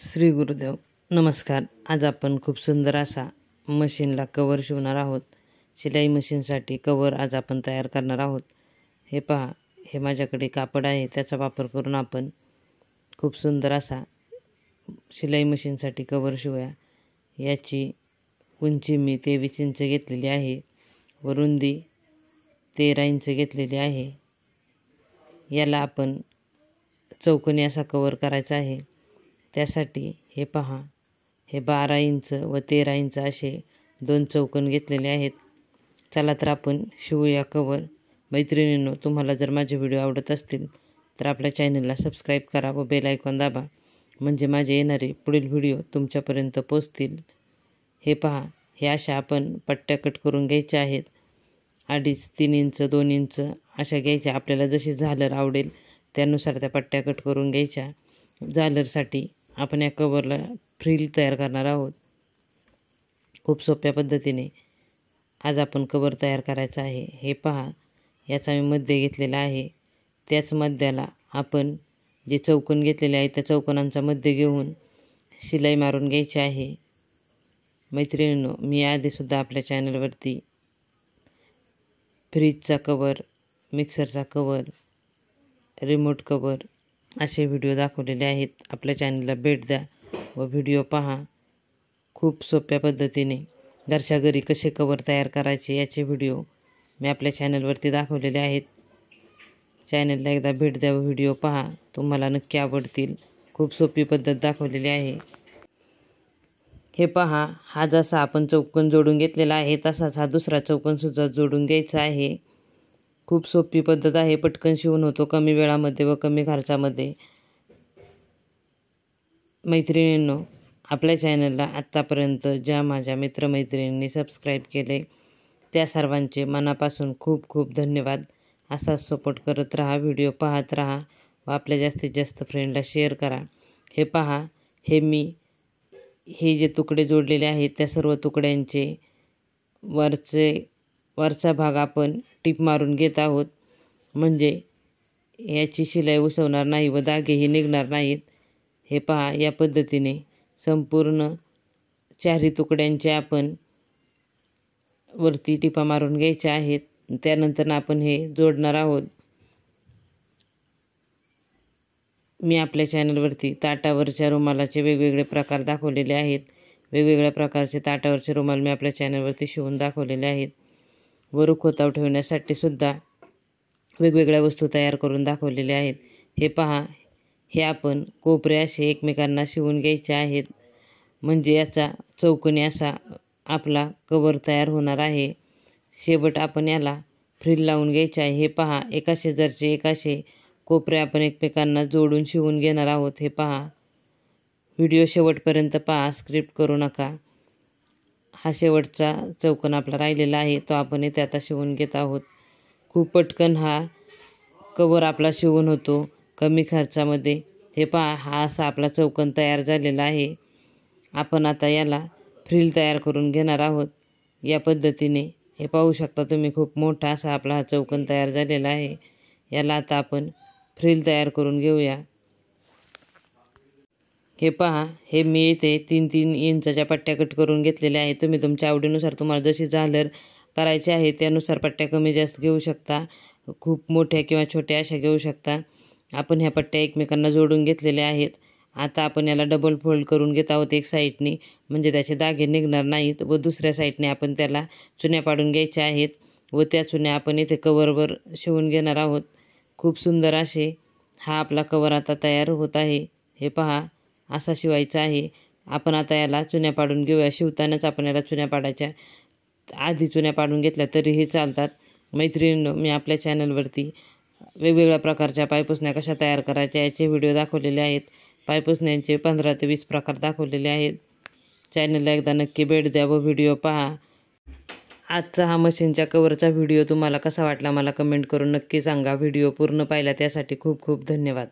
श्री गुरुदेव नमस्कार। आज आपण खूप सुंदर असा मशीनला कवर शिवणार आहोत। शिलाई मशीनसाठी कवर आज आपण तयार करणार आहोत। हे पहा, हे माझ्याकडे कापड आहे, त्याचा वापर करून आपण खूप सुंदर असा शिलाई मशीनसाठी कवर शिवूया। याची उंची मी 23 इंच घेतलेली आहे व रुंदी 13 इंच घेतलेली आहे। याला आपण चौकोनी असा कवर करायचा आहे। त्यासाठी हे पहा, हे 12 इंच व 13 इंच असे दोन चौकोन घेतलेले आहेत। चला तर आपण शिवूया कवर। मैत्रिणींनो, तुम्हाला जर माझे व्हिडिओ आवडत असतील तर आपल्या चॅनलला सबस्क्राईब करा व बेल आयकॉन दाबा, म्हणजे माझे येणारे पुढील व्हिडिओ तुमच्यापर्यंत पोहोचतील। हे पहा, हे अशा आपण पट्ट्या कट करून घ्यायच्या आहेत। 2.5, 3 इंच, 2 इंच अशा घ्यायच्या। आपल्याला जशी झालर आवडेल त्यानुसार त्या पट्ट्या कट करून घ्यायच्या। झालरसाठी आपण या कवरला फ्रिल तयार करणार आहोत। खूप सोप्या पद्धतीने आज आपण कवर तयार करायचा आहे। हे पहा, याचा मी मध्य घेतलेला आहे। त्याच मध्याला आपण जे चौकोन घेतलेले आहे त्या चौकोनांचा मध्य घेऊन शिलाई मारून घ्यायची आहे। मैत्रिणींनो, मी आधीसुद्धा आपल्या चॅनलवरती फ्रीजचा कवर, मिक्सरचा कवर, रिमोट कवर असे व्हिडिओ दाखवलेले आहेत। आपल्या चॅनलला भेट द्या व व्हिडिओ पहा। खूप सोप्या पद्धतीने घरच्या घरी कसे कवर तयार करायचे याचे व्हिडिओ मी आपल्या चॅनलवरती दाखवलेले आहेत। चॅनलला एकदा भेट द्या व व्हिडिओ पहा, तुम्हाला नक्की आवडतील। खूप सोपी पद्धत दाखवलेली आहे। हे पहा, हा जसा आपण चौकोन जोडून घेतलेला आहे तसाच हा दुसरा चौकोन सुद्धा जोडून घ्यायचा आहे। खूप सोपी पद्धत आहे, पटकन शिवून होतो, कमी वेळामध्ये व कमी खर्चामध्ये। मैत्रिणींनो, आपल्या चॅनलला आत्तापर्यंत ज्या माझ्या मित्रमैत्रिणींनी सबस्क्राईब केले त्या सर्वांचे मनापासून खूप खूप धन्यवाद। असाच सपोर्ट करत राहा, व्हिडिओ पाहत राहा व आपल्या जास्तीत जास्त फ्रेंडला शेअर करा। हे पहा, हे जे तुकडे जोडलेले आहेत त्या सर्व तुकड्यांचे वरचा भाग आपण टीप मारून घेत आहोत, म्हणजे याची शिलाई उसवणार नाही व धागेही निघणार नाहीत। हे पहा, या पद्धतीने संपूर्ण चारही तुकड्यांचे आपण वरती टिपा मारून घ्यायच्या आहेत। त्यानंतर आपण हे जोडणार आहोत। मी आपल्या चॅनलवरती ताटावरच्या रुमालाचे वेगवेगळे प्रकार दाखवलेले आहेत। वेगवेगळ्या प्रकारचे ताटावरचे रुमाल मी आपल्या चॅनलवरती शिवून दाखवलेले आहेत। व रुखवतावर ठेवण्यासाठी सुद्धा वेगवेगळ्या वस्तू तयार करून दाखवलेल्या आहेत। हे पहा, हे आपण कोपरे असे एकमेकांना शिवून घ्यायचे आहेत, म्हणजे याचा चौकोनी असा आपला कवर तयार होणार आहे। शेवट आपण याला फ्रिल लावून घ्यायचे आहे। हे पहा, एका शेजारचे एकाशे कोपरे आपण एकमेकांना जोडून शिवून घेणार आहोत। हे पहा, व्हिडिओ शेवटपर्यंत पहा, स्क्रिप्ट करू नका। हा शेवटचा चौकोन आपला राहिलेला आहे, तो आपण इथे आता शिवून घेत आहोत। खूप पटकन हा कवर आपला शिवून होतो, कमी खर्चामध्ये। हे पहा, हा असा आपला चौकोन तयार झालेला आहे। आपण आता याला फ्रिल तयार करून घेणार आहोत। या पद्धतीने हे पाहू शकता तुम्ही, खूप मोठा असा आपला हा चौकोन तयार झालेला आहे। याला आता आपण फ्रिल तयार करून घेऊया। हे पहा, हे मी इथे 3-3 इंचाच्या पट्ट्या कट करून घेतलेल्या आहेत। तुम्ही तुमच्या आवडीनुसार तुम्हाला जशी झालर करायची आहे त्यानुसार पट्ट्या कमी जास्त घेऊ शकता। खूप मोठ्या किंवा छोट्या अशा घेऊ शकता। आपण ह्या पट्ट्या एकमेकांना जोडून घेतलेल्या आहेत। आता आपण याला डबल फोल्ड करून घेत आहोत एक साईडने, म्हणजे त्याचे धागे निघणार नाहीत। व दुसऱ्या साईडने आपण त्याला चुन्या पाडून घ्यायच्या आहेत व त्या चुन्या आपण इथे कवरवर शिवून घेणार आहोत। खूप सुंदर असे हा आपला कवर आता तयार होत आहे। हे पहा, असा शिवायचा आहे। आपण आता याला चुन्या पाडून घेऊया। शिवतानाच आपण याला चुन्या पाडायच्या, आधी चुन्या पाडून घेतल्या तरीही चालतात। मैत्रिणींनो, मी आपल्या चॅनलवरती वेगवेगळ्या प्रकारच्या पायपुसण्या कशा तयार करायच्या याचे व्हिडिओ दाखवलेले आहेत। पायपुसण्यांचे 15 ते 20 प्रकार दाखवलेले आहेत। चॅनलला एकदा नक्की भेट द्या व व्हिडिओ पहा। आजचा हा मशीनच्या कवरचा व्हिडिओ तुम्हाला कसा वाटला मला कमेंट करून नक्की सांगा। व्हिडिओ पूर्ण पाहिला त्यासाठी खूप खूप धन्यवाद।